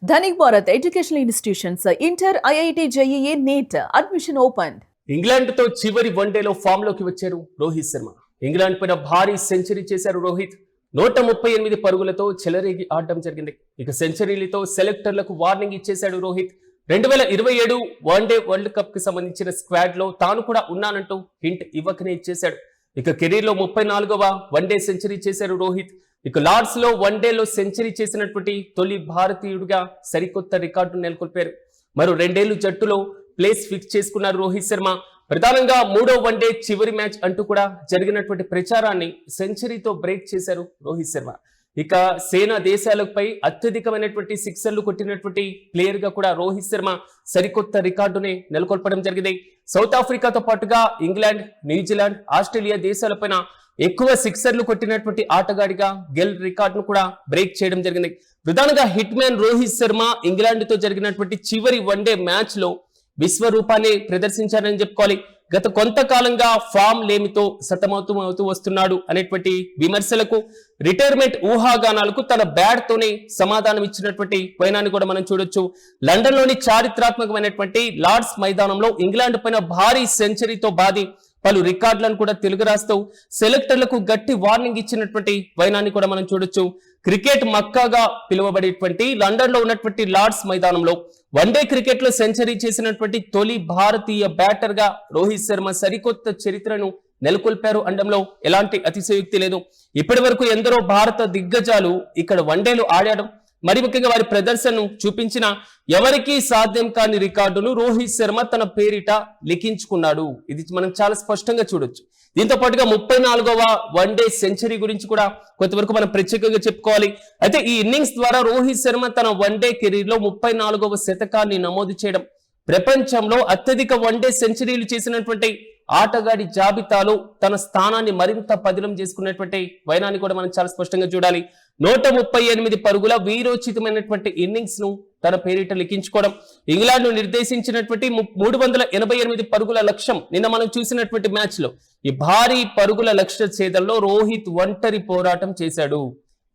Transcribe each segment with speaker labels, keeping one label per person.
Speaker 1: Dhanik Bharat Educational Institutions, Inter, IIT, JEE, NEET, admission opened.
Speaker 2: England తో చివరి వన్డేలో form లోకి వచ్చారు రోహిత్ శర్మ. ఇంగ్లాండ్ పైన భారీ సెంచరీ చేశారు రోహిత్. 138 పరుగులతో చెలరేగి ఆడడం జరిగింది. ఇక సెంచరీలతో సెలెక్టర్లకు వార్నింగ్ ఇచ్చేశాడు రోహిత్. 2027 వన్డే వరల్డ్ కప్ కి సంబంధించిన స్క్వాడ్ లో తాను కూడా ఉన్నానంటూ హింట్ ఇవ్వకనే ఇచ్చేశాడు. ఇక కెరీర్ లో 34వ వన్డే సెంచరీ చేశారు రోహిత్. ఇక లార్డ్స్ లో వన్డేలో సెంచరీ చేసినటువంటి తొలి భారతీయుడిగా సరికొత్త రికార్డు నెలకొల్పారు. మరో 2 ఏళ్లు జట్టులో ప్లేస్ ఫిక్స్ చేసుకున్నారు రోహిత్ శర్మ. ప్రధానంగా 3వ వన్డే చివరి మ్యాచ్ అంటూ కూడా జరిగినటువంటి ప్రచారాన్ని సెంచరీతో బ్రేక్ చేశారు రోహిత్ శర్మ. ఇక సేనా దేశాలపై అత్యధికమైనటువంటి సిక్సర్లు కొట్టినటువంటి ప్లేయర్ గా కూడా రోహిత్ శర్మ సరికొత్త రికార్డుని నెలకొల్పడం జరిగింది. సౌత్ ఆఫ్రికాతో పాటుగా ఇంగ్లాండ్, న్యూజిలాండ్, ఆస్ట్రేలియా దేశాలపైన ఎక్కువ సిక్సర్లు కొట్టినటువంటి ఆటగాడిగా గెల్ రికార్డును కూడా బ్రేక్ చేయడం జరిగింది. ప్రధానంగా hit man Rohit Sharma England తో జరిగినటువంటి చివరి వన్డే మ్యాచ్ లో విశ్వరూపాన్ని ప్రదర్శించారని చెప్పుకోవాలి. గత కొంతకాలంగా ఫామ్ లేమితో సతమతమవుతూ వస్తున్నాడు అనేటువంటి విమర్శలకు, రిటైర్మెంట్ ఊహాగానాలకు తన బ్యాట్ తోనే సమాధానం ఇచ్చినటువంటి వైనాన్ని కూడా మనం చూడొచ్చు. లండన్ లోని చారిత్రాత్మకమైనటువంటి లార్డ్స్ మైదానంలో ఇంగ్లాండ్ పైన భారీ సెంచరీతో బాది పలు రికార్డులను కూడా తెలుగు రాస్తూ సెలెక్టర్లకు గట్టి వార్నింగ్ ఇచ్చినటువంటి వైనాన్ని కూడా మనం చూడొచ్చు. క్రికెట్ మక్కాగా పిలువబడేటువంటి లండన్ లో ఉన్నటువంటి లార్డ్స్ మైదానంలో వన్డే క్రికెట్ లో సెంచరీ చేసినటువంటి తొలి భారతీయ బ్యాటర్ గా రోహిత్ శర్మ సరికొత్త చరిత్రను నెలకొల్పారు అనడంలో ఎలాంటి అతిశయోక్తి లేదు. ఇప్పటి వరకు ఎందరో భారత దిగ్గజాలు ఇక్కడ వన్డేలు ఆడడం, మరి ముఖ్యంగా వారి ప్రదర్శనను చూపించిన ఎవరికీ సాధ్యం కాని రికార్డును రోహిత్ శర్మ తన పేరిట లిఖించుకున్నాడు. ఇది మనం చాలా స్పష్టంగా చూడొచ్చు. దీంతో పాటుగా 34వ వన్డే సెంచరీ గురించి కూడా కొంతవరకు మనం ప్రత్యేకంగా చెప్పుకోవాలి. అయితే ఈ ఇన్నింగ్స్ ద్వారా రోహిత్ శర్మ తన వన్డే కెరీర్ లో 34వ శతకాన్ని నమోదు చేయడం, ప్రపంచంలో అత్యధిక వన్డే సెంచరీలు చేసినటువంటి ఆటగాడి జాబితాలో తన స్థానాన్ని మరింత పదిలం చేసుకున్నటువంటి వైనాన్ని కూడా మనం చాలా స్పష్టంగా చూడాలి. 138 పరుగుల వీరోచితమైనటువంటి ఇన్నింగ్స్ ను తన పేరిట లిఖించుకోవడం, ఇంగ్లాండ్ ను నిర్దేశించినటువంటి 388 పరుగుల లక్ష్యం నిన్న మనం చూసినటువంటి మ్యాచ్ లో ఈ భారీ పరుగుల లక్ష్య ఛేదంలో రోహిత్ ఒంటరి పోరాటం చేశాడు.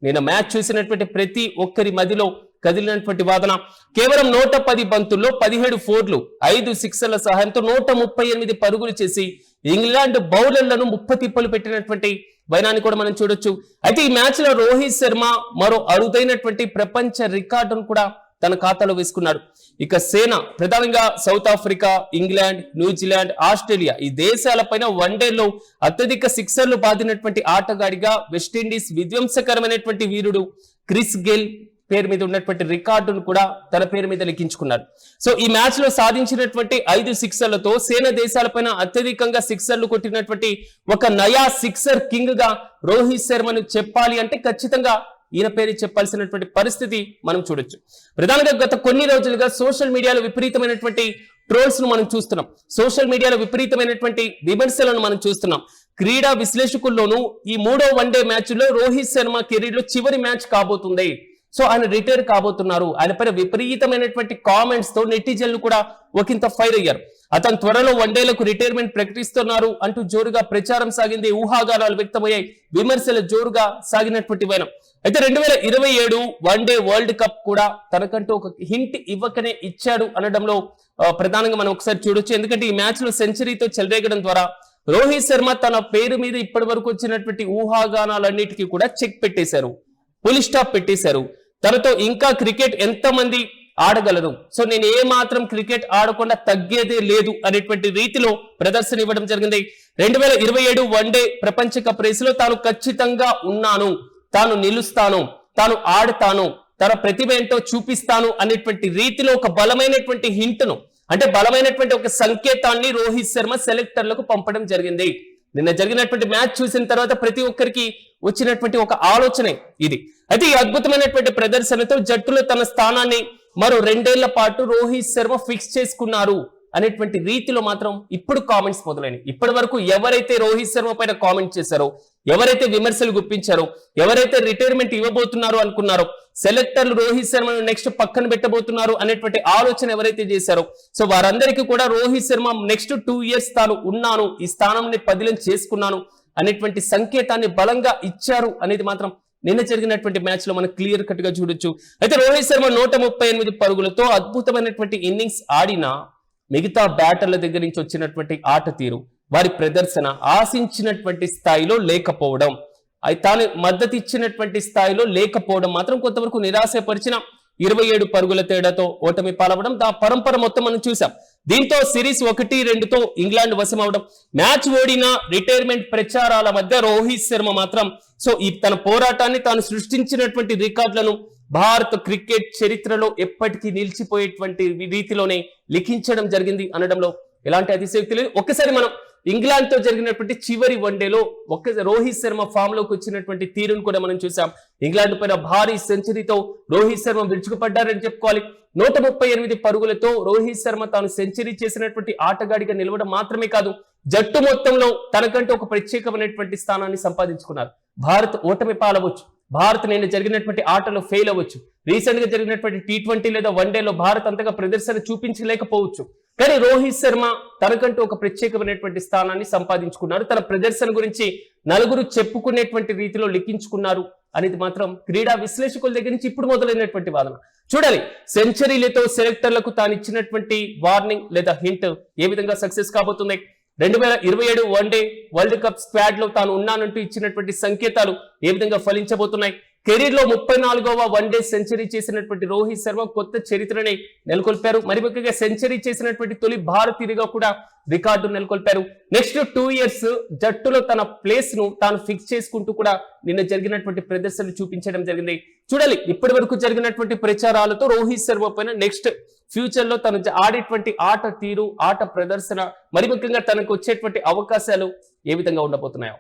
Speaker 2: నిన్న మ్యాచ్ చూసినటువంటి ప్రతి ఒక్కరి మదిలో కదిలినటువంటి వాదన కేవలం 110 బంతుల్లో 17 ఫోర్లు, 5 సిక్సర్ల సహాయంతో 138 పరుగులు చేసి ఇంగ్లాండ్ బౌలర్లను ముప్పతిప్పలు పెట్టినటువంటి వైనాన్ని కూడా మనం చూడొచ్చు. అయితే ఈ మ్యాచ్ లో రోహిత్ శర్మ మరో అరుదైనటువంటి ప్రపంచ రికార్డును కూడా తన ఖాతాలో వేసుకున్నాడు. ఇక సేన ప్రధానంగా south Africa, England, New Zealand, Australia ఈ దేశాలపైన వన్డేలో అత్యధిక సిక్సర్లు బాదినటువంటి ఆటగాడిగా వెస్టిండీస్ విధ్వంసకరమైనటువంటి వీరుడు క్రిస్ గేల్ పేరు మీద ఉన్నటువంటి రికార్డును కూడా తన పేరు మీద లిఖించుకున్నారు. సో ఈ మ్యాచ్ లో సాధించినటువంటి 5 సిక్సర్లతో సేన దేశాలపైన అత్యధికంగా సిక్సర్లు కొట్టినటువంటి ఒక నయా సిక్సర్ కింగ్ గా రోహిత్ శర్మను చెప్పాలి అంటే ఖచ్చితంగా ఈయన పేరు చెప్పాల్సినటువంటి పరిస్థితి మనం చూడొచ్చు. ప్రధానంగా గత కొన్ని రోజులుగా సోషల్ మీడియాలో విపరీతమైనటువంటి ట్రోల్స్ ను మనం చూస్తున్నాం. సోషల్ మీడియాలో విపరీతమైనటువంటి విమర్శలను మనం చూస్తున్నాం. క్రీడా విశ్లేషకుల్లోనూ ఈ 3వ వన్డే మ్యాచ్ లో రోహిత్ శర్మ కెరీర్ లో చివరి మ్యాచ్ కాబోతుంది, సో ఆయన రిటైర్ కాబోతున్నారు, ఆయన పైన విపరీతమైనటువంటి కామెంట్స్ తో నెటిజన్లు కూడా ఒకంత ఫైర్ అయ్యారు. అతను త్వరలో వన్డేలకు రిటైర్మెంట్ ప్రకటిస్తున్నారు అంటూ జోరుగా ప్రచారం సాగింది, ఊహాగానాలు వ్యక్తమయ్యాయి, విమర్శలు జోరుగా సాగినటువంటి వైనం. అయితే 2027 వన్డే వరల్డ్ కప్ కూడా తనకంటూ ఒక హింట్ ఇవ్వకనే ఇచ్చాడు అనడంలో ప్రధానంగా మనం ఒకసారి చూడొచ్చు. ఎందుకంటే ఈ మ్యాచ్ లో సెంచరీతో చెలరేగడం ద్వారా రోహిత్ శర్మ తన పేరు మీద ఇప్పటి వరకు వచ్చినటువంటి ఊహాగానాలన్నిటికీ కూడా చెక్ పెట్టేశారు, ఫుల్ స్టాప్ పెట్టేశారు. తనతో ఇంకా క్రికెట్ ఎంతమంది ఆడగలరు, సో నేను ఏ మాత్రం క్రికెట్ ఆడకుండా తగ్గేదే లేదు అనేటువంటి రీతిలో ప్రదర్శన ఇవ్వడం జరిగింది. 2027 వన్డే ప్రపంచ కప్ రేస్ లో తాను ఖచ్చితంగా ఉన్నాను, తాను నిలుస్తాను, తాను ఆడతాను, తన ప్రతిభ ఏంటో చూపిస్తాను అనేటువంటి రీతిలో ఒక బలమైనటువంటి హింట్ ను, అంటే బలమైనటువంటి ఒక సంకేతాన్ని రోహిత్ శర్మ సెలెక్టర్లకు పంపడం జరిగింది. నిన్న జరిగినటువంటి మ్యాచ్ చూసిన తర్వాత ప్రతి ఒక్కరికి వచ్చినటువంటి ఒక ఆలోచనే ఇది. అయితే ఈ అద్భుతమైనటువంటి ప్రదర్శనతో జట్టులో తన స్థానాన్ని మరో 2 ఏళ్ల పాటు రోహిత్ శర్మ ఫిక్స్ చేసుకున్నారు అనేటువంటి రీతిలో మాత్రం ఇప్పుడు కామెంట్స్ మొదలైనవి. ఇప్పటి వరకు ఎవరైతే రోహిత్ శర్మ పైన కామెంట్ చేశారో, ఎవరైతే విమర్శలు గుప్పించారో, ఎవరైతే రిటైర్మెంట్ ఇవ్వబోతున్నారో అనుకున్నారో, సెలెక్టర్లు రోహిత్ శర్మను నెక్స్ట్ పక్కన పెట్టబోతున్నారు అనేటువంటి ఆలోచన ఎవరైతే చేశారో, సో వారందరికీ కూడా రోహిత్ శర్మ నెక్స్ట్ 2 ఇయర్స్ తాను ఉన్నాను, ఈ స్థానాన్ని పదిలం చేసుకున్నాను అనేటువంటి సంకేతాన్ని బలంగా ఇచ్చారు అనేది మాత్రం నిన్న జరిగినటువంటి మ్యాచ్ లో మనం క్లియర్ కట్ గా చూడొచ్చు. అయితే రోహిత్ శర్మ 138 పరుగులతో అద్భుతమైనటువంటి ఇన్నింగ్స్ ఆడినా మిగతా బ్యాటర్ల దగ్గర నుంచి వచ్చినటువంటి ఆట తీరు, వారి ప్రదర్శన ఆశించినటువంటి స్థాయిలో లేకపోవడం, తాను మద్దతు ఇచ్చినటువంటి స్థాయిలో లేకపోవడం మాత్రం కొంతవరకు నిరాశపరిచిన 27 పరుగుల తేడాతో ఓటమి పాలవడం, ఆ పరంపర మొత్తం మనం చూసాం. దీంతో సిరీస్ 1-2తో ఇంగ్లాండ్ వశం అవడం, మ్యాచ్ ఓడిన రిటైర్మెంట్ ప్రచారాల మధ్య రోహిత్ శర్మ మాత్రం తన పోరాటాన్ని, తాను సృష్టించినటువంటి రికార్డులను భారత క్రికెట్ చరిత్రలో ఎప్పటికీ నిలిచిపోయేటువంటి రీతిలోనే లిఖించడం జరిగింది అనడంలో ఎలాంటి అతిశయోక్తి లేదు. ఒక్కసారి మనం ఇంగ్లాండ్ తో జరిగినటువంటి చివరి వన్డేలో రోహిత్ శర్మ ఫామ్ లోకి వచ్చినటువంటి తీరును కూడా మనం చూసాం. ఇంగ్లాండ్ పైన భారీ సెంచరీతో రోహిత్ శర్మ విరుచుకుపడ్డారని చెప్పుకోవాలి. 138 పరుగులతో రోహిత్ శర్మ తాను సెంచరీ చేసినటువంటి ఆటగాడిగా నిలవడం మాత్రమే కాదు, జట్టు మొత్తంలో తనకంటూ ఒక ప్రత్యేకమైనటువంటి స్థానాన్ని సంపాదించుకున్నారు. భారత్ ఓటమి పాలవచ్చు, భారత్ నిన్న జరిగినటువంటి ఆటలో ఫెయిల్ అవ్వచ్చు, రీసెంట్ గా జరిగినటువంటి T20 లేదా వన్డేలో భారత్ అంతగా ప్రదర్శన చూపించలేకపోవచ్చు. కానీ రోహిత్ శర్మ తనకంటూ ఒక ప్రత్యేకమైనటువంటి స్థానాన్ని సంపాదించుకున్నారు. తన ప్రదర్శన గురించి నలుగురు చెప్పుకునేటువంటి రీతిలో లిఖించుకున్నారు అనేది మాత్రం క్రీడా విశ్లేషకుల దగ్గర నుంచి ఇప్పుడు మొదలైనటువంటి వాదన. చూడాలి సెంచరీలతో సెలెక్టర్లకు తాను ఇచ్చినటువంటి వార్నింగ్ లేదా హింట్ ఏ విధంగా సక్సెస్ కాబోతుంది. 2027 వన్డే వరల్డ్ కప్ స్క్వాడ్ లో తాను ఉన్నానంటూ ఇచ్చినటువంటి సంకేతాలు ఏ విధంగా ఫలించబోతున్నాయి. కెరీర్ లో 34వ వన్డే సెంచరీ చేసినటువంటి రోహిత్ శర్మ కొత్త చరిత్రని నెలకొల్పారు. మరి ముఖ్యంగా సెంచరీ చేసినటువంటి తొలి భారతీయుడిగా కూడా రికార్డు నెలకొల్పారు. నెక్స్ట్ 2 ఇయర్స్ జట్టులో తన ప్లేస్ ను తాను ఫిక్స్ చేసుకుంటూ కూడా నిన్న జరిగినటువంటి ప్రదర్శనలు చూపించడం జరిగింది. చూడాలి ఇప్పటి వరకు జరిగినటువంటి ప్రచారాలతో రోహిత్ శర్మ పైన నెక్స్ట్ ఫ్యూచర్ లో తను ఆడేటువంటి ఆట తీరు, ఆట ప్రదర్శన, మరి ముఖ్యంగా తనకు వచ్చేటువంటి అవకాశాలు ఏ విధంగా ఉండబోతున్నాయో.